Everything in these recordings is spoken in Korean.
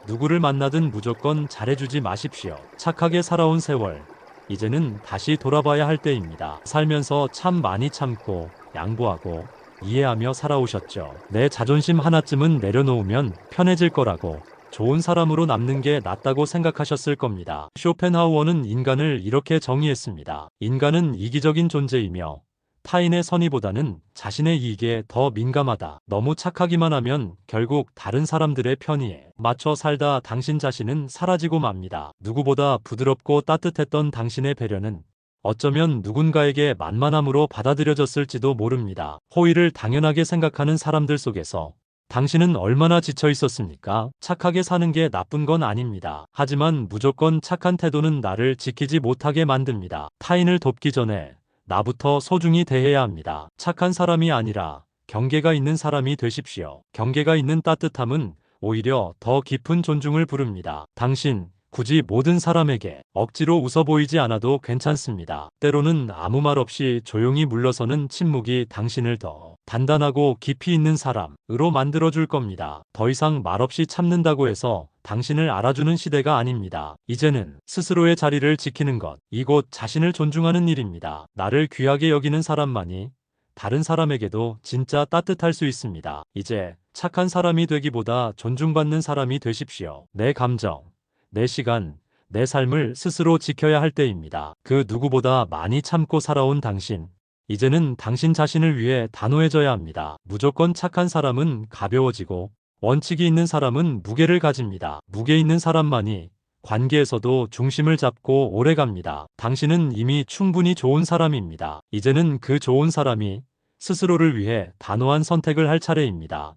누구를 만나든 무조건 잘해주지 마십시오. 착하게 살아온 세월, 이제는 다시 돌아봐야 할 때입니다. 살면서 참 많이 참고 양보하고 이해하며 살아오셨죠. 내 자존심 하나쯤은 내려놓으면 편해질 거라고, 좋은 사람으로 남는 게 낫다고 생각하셨을 겁니다. 쇼펜하우어는 인간을 이렇게 정의했습니다. 인간은 이기적인 존재이며 타인의 선의보다는 자신의 이익에 더 민감하다. 너무 착하기만 하면 결국 다른 사람들의 편의에 맞춰 살다 당신 자신은 사라지고 맙니다. 누구보다 부드럽고 따뜻했던 당신의 배려는 어쩌면 누군가에게 만만함으로 받아들여졌을지도 모릅니다. 호의를 당연하게 생각하는 사람들 속에서 당신은 얼마나 지쳐 있었습니까? 착하게 사는 게 나쁜 건 아닙니다. 하지만 무조건 착한 태도는 나를 지키지 못하게 만듭니다. 타인을 돕기 전에 나부터 소중히 대해야 합니다. 착한 사람이 아니라 경계가 있는 사람이 되십시오. 경계가 있는 따뜻함은 오히려 더 깊은 존중을 부릅니다. 당신, 굳이 모든 사람에게 억지로 웃어 보이지 않아도 괜찮습니다. 때로는 아무 말 없이 조용히 물러서는 침묵이 당신을 더 단단하고 깊이 있는 사람으로 만들어줄 겁니다. 더 이상 말없이 참는다고 해서 당신을 알아주는 시대가 아닙니다. 이제는 스스로의 자리를 지키는 것, 이곳 자신을 존중하는 일입니다. 나를 귀하게 여기는 사람만이 다른 사람에게도 진짜 따뜻할 수 있습니다. 이제 착한 사람이 되기보다 존중받는 사람이 되십시오. 내 감정, 내 시간, 내 삶을 스스로 지켜야 할 때입니다. 그 누구보다 많이 참고 살아온 당신, 이제는 당신 자신을 위해 단호해져야 합니다. 무조건 착한 사람은 가벼워지고 원칙이 있는 사람은 무게를 가집니다. 무게 있는 사람만이 관계에서도 중심을 잡고 오래갑니다. 당신은 이미 충분히 좋은 사람입니다. 이제는 그 좋은 사람이 스스로를 위해 단호한 선택을 할 차례입니다.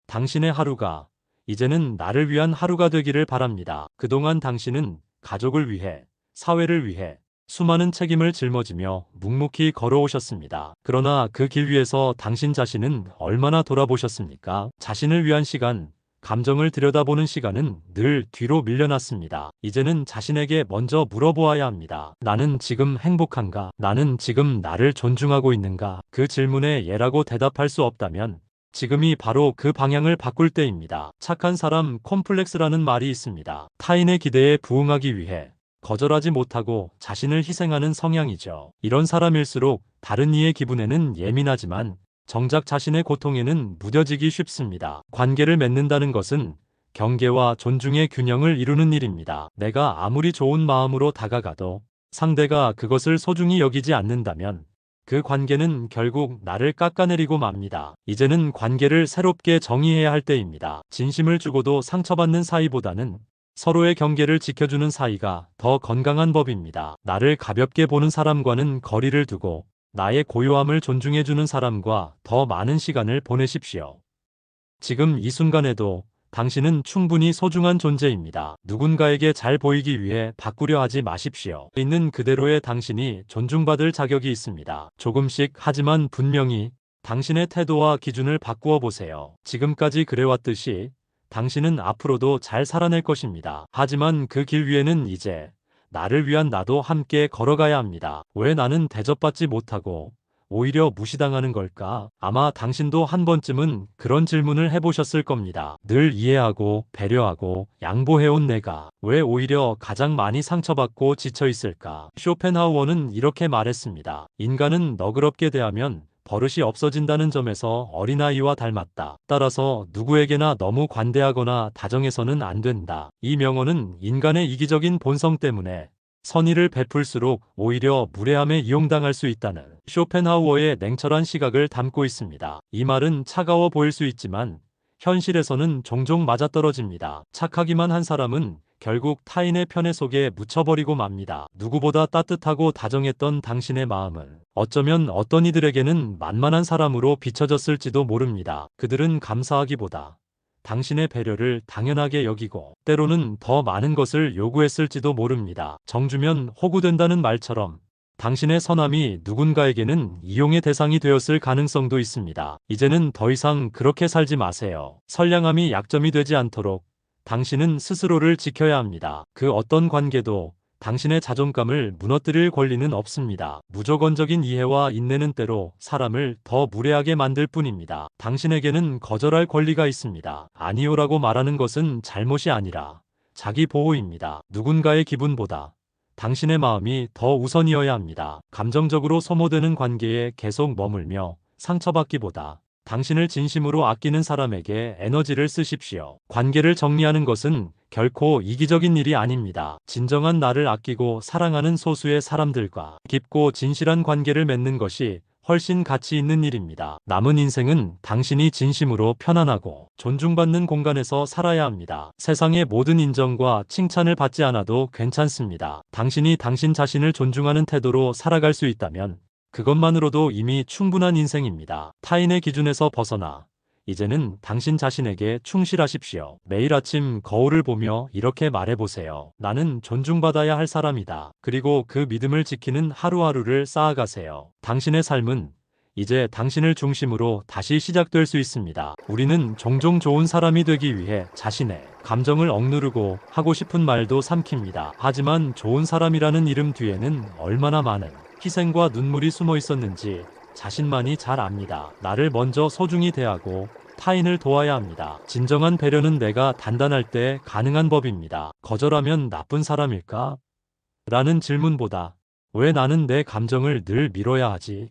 당신의 하루가 이제는 나를 위한 하루가 되기를 바랍니다. 그동안 당신은 가족을 위해, 사회를 위해 수많은 책임을 짊어지며 묵묵히 걸어오셨습니다. 그러나 그 길 위에서 당신 자신은 얼마나 돌아보셨습니까? 자신을 위한 시간, 감정을 들여다보는 시간은 늘 뒤로 밀려났습니다. 이제는 자신에게 먼저 물어보아야 합니다. 나는 지금 행복한가? 나는 지금 나를 존중하고 있는가? 그 질문에 예라고 대답할 수 없다면 지금이 바로 그 방향을 바꿀 때입니다. 착한 사람 콤플렉스라는 말이 있습니다. 타인의 기대에 부응하기 위해 거절하지 못하고 자신을 희생하는 성향이죠. 이런 사람일수록 다른 이의 기분에는 예민하지만 정작 자신의 고통에는 무뎌지기 쉽습니다. 관계를 맺는다는 것은 경계와 존중의 균형을 이루는 일입니다. 내가 아무리 좋은 마음으로 다가가도 상대가 그것을 소중히 여기지 않는다면 그 관계는 결국 나를 깎아내리고 맙니다. 이제는 관계를 새롭게 정의해야 할 때입니다. 진심을 주고도 상처받는 사이보다는 서로의 경계를 지켜주는 사이가 더 건강한 법입니다. 나를 가볍게 보는 사람과는 거리를 두고 나의 고요함을 존중해주는 사람과 더 많은 시간을 보내십시오. 지금 이 순간에도 당신은 충분히 소중한 존재입니다. 누군가에게 잘 보이기 위해 바꾸려 하지 마십시오. 있는 그대로의 당신이 존중받을 자격이 있습니다. 조금씩 하지만 분명히 당신의 태도와 기준을 바꾸어 보세요. 지금까지 그래왔듯이 당신은 앞으로도 잘 살아낼 것입니다. 하지만 그 길 위에는 이제 나를 위한 나도 함께 걸어가야 합니다. 왜 나는 대접받지 못하고 오히려 무시당하는 걸까? 아마 당신도 한 번쯤은 그런 질문을 해보셨을 겁니다. 늘 이해하고 배려하고 양보해온 내가 왜 오히려 가장 많이 상처받고 지쳐 있을까? 쇼펜하우어는 이렇게 말했습니다. 인간은 너그럽게 대하면 버릇이 없어진다는 점에서 어린아이와 닮았다. 따라서 누구에게나 너무 관대하거나 다정해서는 안 된다. 이 명언은 인간의 이기적인 본성 때문에 선의를 베풀수록 오히려 무례함에 이용당할 수 있다는 쇼펜하우어의 냉철한 시각을 담고 있습니다. 이 말은 차가워 보일 수 있지만 현실에서는 종종 맞아떨어집니다. 착하기만 한 사람은 결국 타인의 편애 속에 묻혀버리고 맙니다. 누구보다 따뜻하고 다정했던 당신의 마음은 어쩌면 어떤 이들에게는 만만한 사람으로 비춰졌을지도 모릅니다. 그들은 감사하기보다 당신의 배려를 당연하게 여기고 때로는 더 많은 것을 요구했을지도 모릅니다. 정주면 호구된다는 말처럼 당신의 선함이 누군가에게는 이용의 대상이 되었을 가능성도 있습니다. 이제는 더 이상 그렇게 살지 마세요. 선량함이 약점이 되지 않도록 당신은 스스로를 지켜야 합니다. 그 어떤 관계도 당신의 자존감을 무너뜨릴 권리는 없습니다. 무조건적인 이해와 인내는 때로 사람을 더 무례하게 만들 뿐입니다. 당신에게는 거절할 권리가 있습니다. 아니요라고 말하는 것은 잘못이 아니라 자기 보호입니다. 누군가의 기분보다 당신의 마음이 더 우선이어야 합니다. 감정적으로 소모되는 관계에 계속 머물며 상처받기보다 당신을 진심으로 아끼는 사람에게 에너지를 쓰십시오. 관계를 정리하는 것은 결코 이기적인 일이 아닙니다. 진정한 나를 아끼고 사랑하는 소수의 사람들과 깊고 진실한 관계를 맺는 것이 훨씬 가치 있는 일입니다. 남은 인생은 당신이 진심으로 편안하고 존중받는 공간에서 살아야 합니다. 세상의 모든 인정과 칭찬을 받지 않아도 괜찮습니다. 당신이 당신 자신을 존중하는 태도로 살아갈 수 있다면 그것만으로도 이미 충분한 인생입니다. 타인의 기준에서 벗어나 이제는 당신 자신에게 충실하십시오. 매일 아침 거울을 보며 이렇게 말해보세요. 나는 존중받아야 할 사람이다. 그리고 그 믿음을 지키는 하루하루를 쌓아가세요. 당신의 삶은 이제 당신을 중심으로 다시 시작될 수 있습니다. 우리는 종종 좋은 사람이 되기 위해 자신의 감정을 억누르고 하고 싶은 말도 삼킵니다. 하지만 좋은 사람이라는 이름 뒤에는 얼마나 많은 희생과 눈물이 숨어 있었는지 자신만이 잘 압니다. 나를 먼저 소중히 대하고 타인을 도와야 합니다. 진정한 배려는 내가 단단할 때 가능한 법입니다. 거절하면 나쁜 사람일까? 라는 질문보다 왜 나는 내 감정을 늘 밀어야 하지?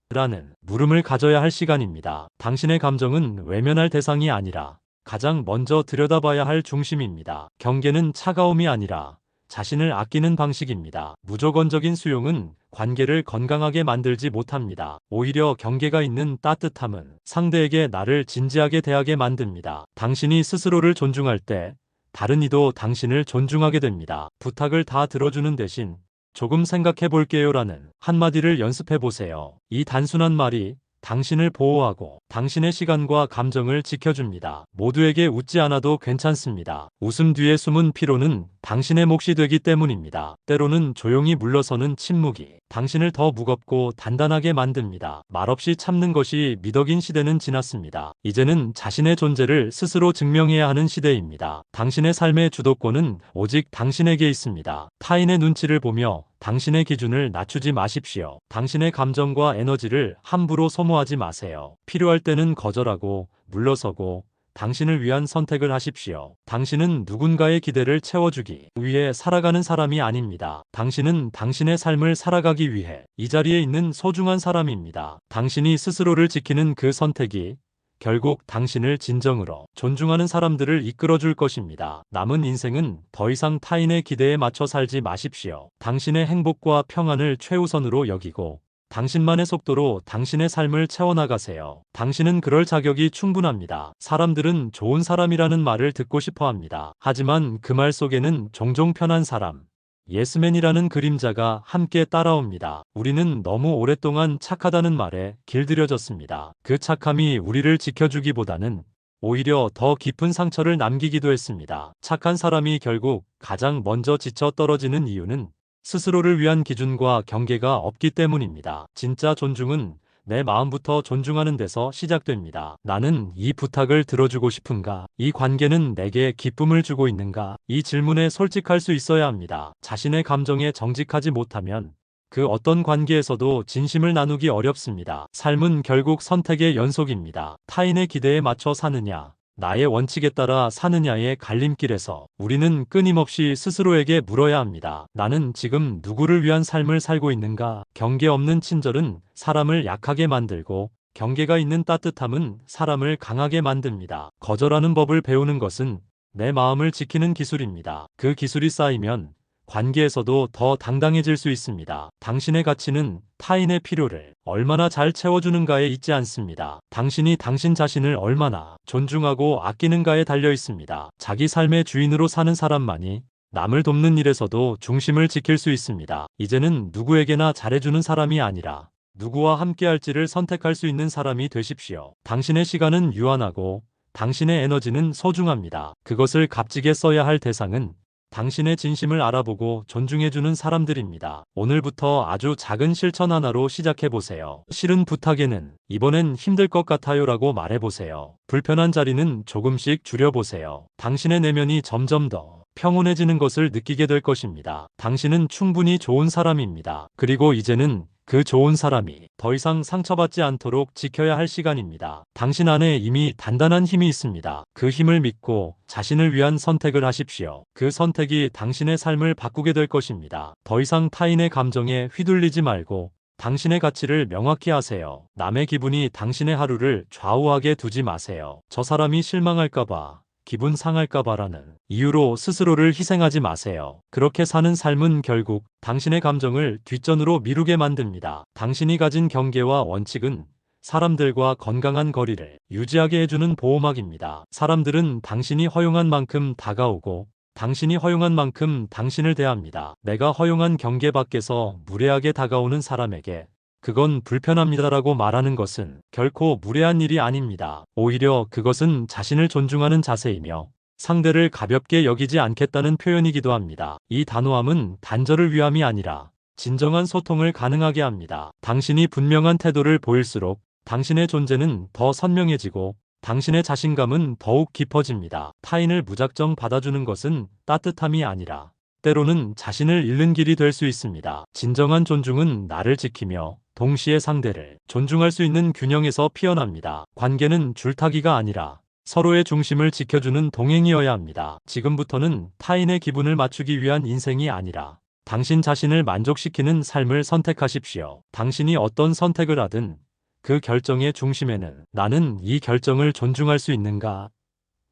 라는 물음을 가져야 할 시간입니다. 당신의 감정은 외면할 대상이 아니라 가장 먼저 들여다봐야 할 중심입니다. 경계는 차가움이 아니라 자신을 아끼는 방식입니다. 무조건적인 수용은 관계를 건강하게 만들지 못합니다. 오히려 경계가 있는 따뜻함은 상대에게 나를 진지하게 대하게 만듭니다. 당신이 스스로를 존중할 때 다른 이도 당신을 존중하게 됩니다. 부탁을 다 들어주는 대신 조금 생각해 볼게요라는 한마디를 연습해 보세요. 이 단순한 말이 당신을 보호하고 당신의 시간과 감정을 지켜줍니다. 모두에게 웃지 않아도 괜찮습니다. 웃음 뒤에 숨은 피로는 당신의 몫이 되기 때문입니다. 때로는 조용히 물러서는 침묵이 당신을 더 무겁고 단단하게 만듭니다. 말없이 참는 것이 미덕인 시대는 지났습니다. 이제는 자신의 존재를 스스로 증명해야 하는 시대입니다. 당신의 삶의 주도권은 오직 당신에게 있습니다. 타인의 눈치를 보며 당신의 기준을 낮추지 마십시오. 당신의 감정과 에너지를 함부로 소모하지 마세요. 필요할 때는 거절하고 물러서고 당신을 위한 선택을 하십시오. 당신은 누군가의 기대를 채워주기 위해 살아가는 사람이 아닙니다. 당신은 당신의 삶을 살아가기 위해 이 자리에 있는 소중한 사람입니다. 당신이 스스로를 지키는 그 선택이 결국 당신을 진정으로 존중하는 사람들을 이끌어줄 것입니다. 남은 인생은 더 이상 타인의 기대에 맞춰 살지 마십시오. 당신의 행복과 평안을 최우선으로 여기고 당신만의 속도로 당신의 삶을 채워나가세요. 당신은 그럴 자격이 충분합니다. 사람들은 좋은 사람이라는 말을 듣고 싶어 합니다. 하지만 그 말 속에는 종종 편한 사람, 예스맨이라는 그림자가 함께 따라옵니다. 우리는 너무 오랫동안 착하다는 말에 길들여졌습니다. 그 착함이 우리를 지켜주기보다는 오히려 더 깊은 상처를 남기기도 했습니다. 착한 사람이 결국 가장 먼저 지쳐 떨어지는 이유는 스스로를 위한 기준과 경계가 없기 때문입니다. 진짜 존중은 내 마음부터 존중하는 데서 시작됩니다. 나는 이 부탁을 들어주고 싶은가? 이 관계는 내게 기쁨을 주고 있는가? 이 질문에 솔직할 수 있어야 합니다. 자신의 감정에 정직하지 못하면 그 어떤 관계에서도 진심을 나누기 어렵습니다. 삶은 결국 선택의 연속입니다. 타인의 기대에 맞춰 사느냐, 나의 원칙에 따라 사느냐의 갈림길에서 우리는 끊임없이 스스로에게 물어야 합니다. 나는 지금 누구를 위한 삶을 살고 있는가? 경계 없는 친절은 사람을 약하게 만들고 경계가 있는 따뜻함은 사람을 강하게 만듭니다. 거절하는 법을 배우는 것은 내 마음을 지키는 기술입니다. 그 기술이 쌓이면 관계에서도 더 당당해질 수 있습니다. 당신의 가치는 타인의 필요를 얼마나 잘 채워주는가에 있지 않습니다. 당신이 당신 자신을 얼마나 존중하고 아끼는가에 달려 있습니다. 자기 삶의 주인으로 사는 사람만이 남을 돕는 일에서도 중심을 지킬 수 있습니다. 이제는 누구에게나 잘해주는 사람이 아니라 누구와 함께할지를 선택할 수 있는 사람이 되십시오. 당신의 시간은 유한하고 당신의 에너지는 소중합니다. 그것을 값지게 써야 할 대상은 당신의 진심을 알아보고 존중해주는 사람들입니다. 오늘부터 아주 작은 실천 하나로 시작해보세요. 싫은 부탁에는 이번엔 힘들 것 같아요 라고 말해보세요. 불편한 자리는 조금씩 줄여보세요. 당신의 내면이 점점 더 평온해지는 것을 느끼게 될 것입니다. 당신은 충분히 좋은 사람입니다. 그리고 이제는 그 좋은 사람이 더 이상 상처받지 않도록 지켜야 할 시간입니다. 당신 안에 이미 단단한 힘이 있습니다. 그 힘을 믿고 자신을 위한 선택을 하십시오. 그 선택이 당신의 삶을 바꾸게 될 것입니다. 더 이상 타인의 감정에 휘둘리지 말고 당신의 가치를 명확히 하세요. 남의 기분이 당신의 하루를 좌우하게 두지 마세요. 저 사람이 실망할까봐, 기분 상할까봐라는 이유로 스스로를 희생하지 마세요. 그렇게 사는 삶은 결국 당신의 감정을 뒷전으로 미루게 만듭니다. 당신이 가진 경계와 원칙은 사람들과 건강한 거리를 유지하게 해주는 보호막입니다. 사람들은 당신이 허용한 만큼 다가오고 당신이 허용한 만큼 당신을 대합니다. 내가 허용한 경계 밖에서 무례하게 다가오는 사람에게 그건 불편합니다라고 말하는 것은 결코 무례한 일이 아닙니다. 오히려 그것은 자신을 존중하는 자세이며 상대를 가볍게 여기지 않겠다는 표현이기도 합니다. 이 단호함은 단절을 위함이 아니라 진정한 소통을 가능하게 합니다. 당신이 분명한 태도를 보일수록 당신의 존재는 더 선명해지고 당신의 자신감은 더욱 깊어집니다. 타인을 무작정 받아주는 것은 따뜻함이 아니라 때로는 자신을 잃는 길이 될 수 있습니다. 진정한 존중은 나를 지키며 동시에 상대를 존중할 수 있는 균형에서 피어납니다. 관계는 줄타기가 아니라 서로의 중심을 지켜주는 동행이어야 합니다. 지금부터는 타인의 기분을 맞추기 위한 인생이 아니라 당신 자신을 만족시키는 삶을 선택하십시오. 당신이 어떤 선택을 하든 그 결정의 중심에는 나는 이 결정을 존중할 수 있는가?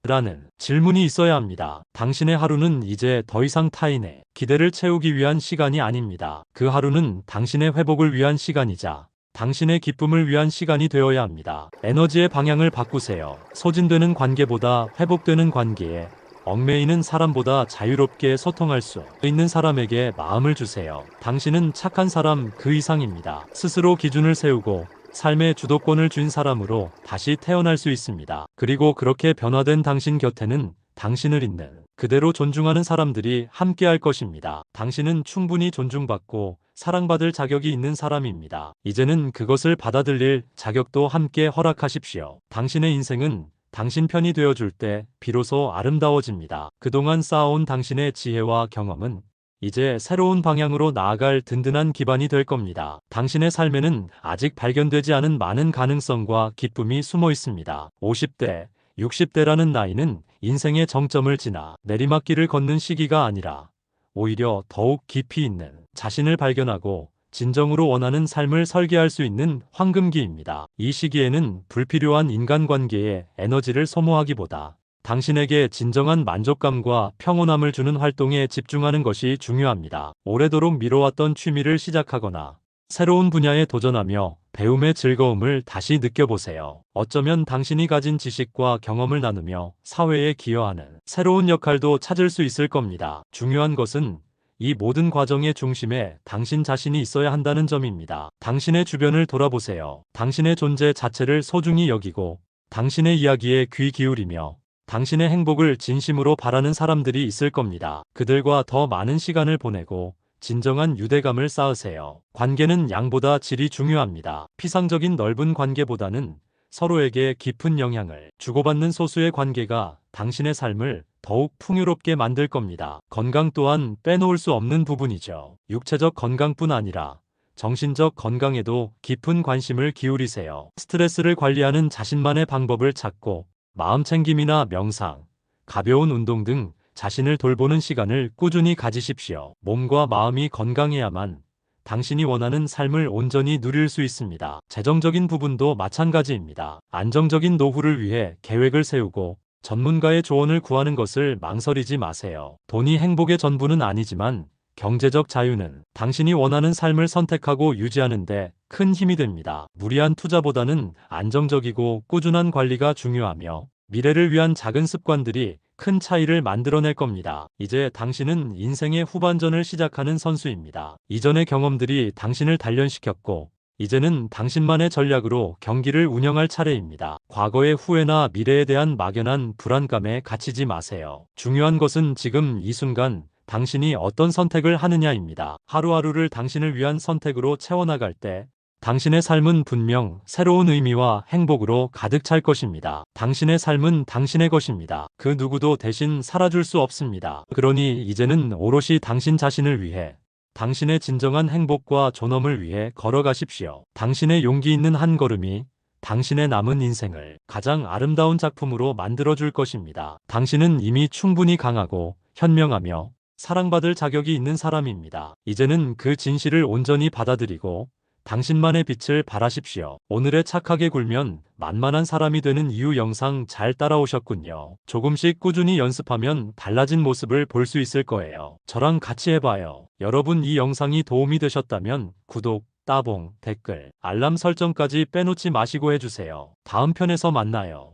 라는 질문이 있어야 합니다. 당신의 하루는 이제 더 이상 타인의 기대를 채우기 위한 시간이 아닙니다. 그 하루는 당신의 회복을 위한 시간이자 당신의 기쁨을 위한 시간이 되어야 합니다. 에너지의 방향을 바꾸세요. 소진되는 관계보다 회복되는 관계에, 얽매이는 사람보다 자유롭게 소통할 수 있는 사람에게 마음을 주세요. 당신은 착한 사람 그 이상입니다. 스스로 기준을 세우고 삶의 주도권을 쥔 사람으로 다시 태어날 수 있습니다. 그리고 그렇게 변화된 당신 곁에는 당신을 있는 그대로 존중하는 사람들이 함께할 것입니다. 당신은 충분히 존중받고 사랑받을 자격이 있는 사람입니다. 이제는 그것을 받아들일 자격도 함께 허락하십시오. 당신의 인생은 당신 편이 되어줄 때 비로소 아름다워집니다. 그동안 쌓아온 당신의 지혜와 경험은 이제 새로운 방향으로 나아갈 든든한 기반이 될 겁니다. 당신의 삶에는 아직 발견되지 않은 많은 가능성과 기쁨이 숨어 있습니다. 50대, 60대라는 나이는 인생의 정점을 지나 내리막길을 걷는 시기가 아니라 오히려 더욱 깊이 있는 자신을 발견하고 진정으로 원하는 삶을 설계할 수 있는 황금기입니다. 이 시기에는 불필요한 인간관계에 에너지를 소모하기보다 당신에게 진정한 만족감과 평온함을 주는 활동에 집중하는 것이 중요합니다. 오래도록 미뤄왔던 취미를 시작하거나 새로운 분야에 도전하며 배움의 즐거움을 다시 느껴보세요. 어쩌면 당신이 가진 지식과 경험을 나누며 사회에 기여하는 새로운 역할도 찾을 수 있을 겁니다. 중요한 것은 이 모든 과정의 중심에 당신 자신이 있어야 한다는 점입니다. 당신의 주변을 돌아보세요. 당신의 존재 자체를 소중히 여기고 당신의 이야기에 귀 기울이며 당신의 행복을 진심으로 바라는 사람들이 있을 겁니다. 그들과 더 많은 시간을 보내고 진정한 유대감을 쌓으세요. 관계는 양보다 질이 중요합니다. 피상적인 넓은 관계보다는 서로에게 깊은 영향을 주고받는 소수의 관계가 당신의 삶을 더욱 풍요롭게 만들 겁니다. 건강 또한 빼놓을 수 없는 부분이죠. 육체적 건강뿐 아니라 정신적 건강에도 깊은 관심을 기울이세요. 스트레스를 관리하는 자신만의 방법을 찾고 마음 챙김이나 명상, 가벼운 운동 등 자신을 돌보는 시간을 꾸준히 가지십시오. 몸과 마음이 건강해야만 당신이 원하는 삶을 온전히 누릴 수 있습니다. 재정적인 부분도 마찬가지입니다. 안정적인 노후를 위해 계획을 세우고 전문가의 조언을 구하는 것을 망설이지 마세요. 돈이 행복의 전부는 아니지만 경제적 자유는 당신이 원하는 삶을 선택하고 유지하는 데 큰 힘이 됩니다. 무리한 투자보다는 안정적이고 꾸준한 관리가 중요하며 미래를 위한 작은 습관들이 큰 차이를 만들어낼 겁니다. 이제 당신은 인생의 후반전을 시작하는 선수입니다. 이전의 경험들이 당신을 단련시켰고 이제는 당신만의 전략으로 경기를 운영할 차례입니다. 과거의 후회나 미래에 대한 막연한 불안감에 갇히지 마세요. 중요한 것은 지금 이 순간 당신이 어떤 선택을 하느냐입니다. 하루하루를 당신을 위한 선택으로 채워나갈 때 당신의 삶은 분명 새로운 의미와 행복으로 가득 찰 것입니다. 당신의 삶은 당신의 것입니다. 그 누구도 대신 살아줄 수 없습니다. 그러니 이제는 오롯이 당신 자신을 위해, 당신의 진정한 행복과 존엄을 위해 걸어가십시오. 당신의 용기 있는 한 걸음이 당신의 남은 인생을 가장 아름다운 작품으로 만들어줄 것입니다. 당신은 이미 충분히 강하고 현명하며 사랑받을 자격이 있는 사람입니다. 이제는 그 진실을 온전히 받아들이고 당신만의 빛을 발하십시오. 오늘의 착하게 굴면 만만한 사람이 되는 이유 영상 잘 따라오셨군요. 조금씩 꾸준히 연습하면 달라진 모습을 볼 수 있을 거예요. 저랑 같이 해봐요. 여러분 이 영상이 도움이 되셨다면 구독, 따봉, 댓글, 알람 설정까지 빼놓지 마시고 해주세요. 다음 편에서 만나요.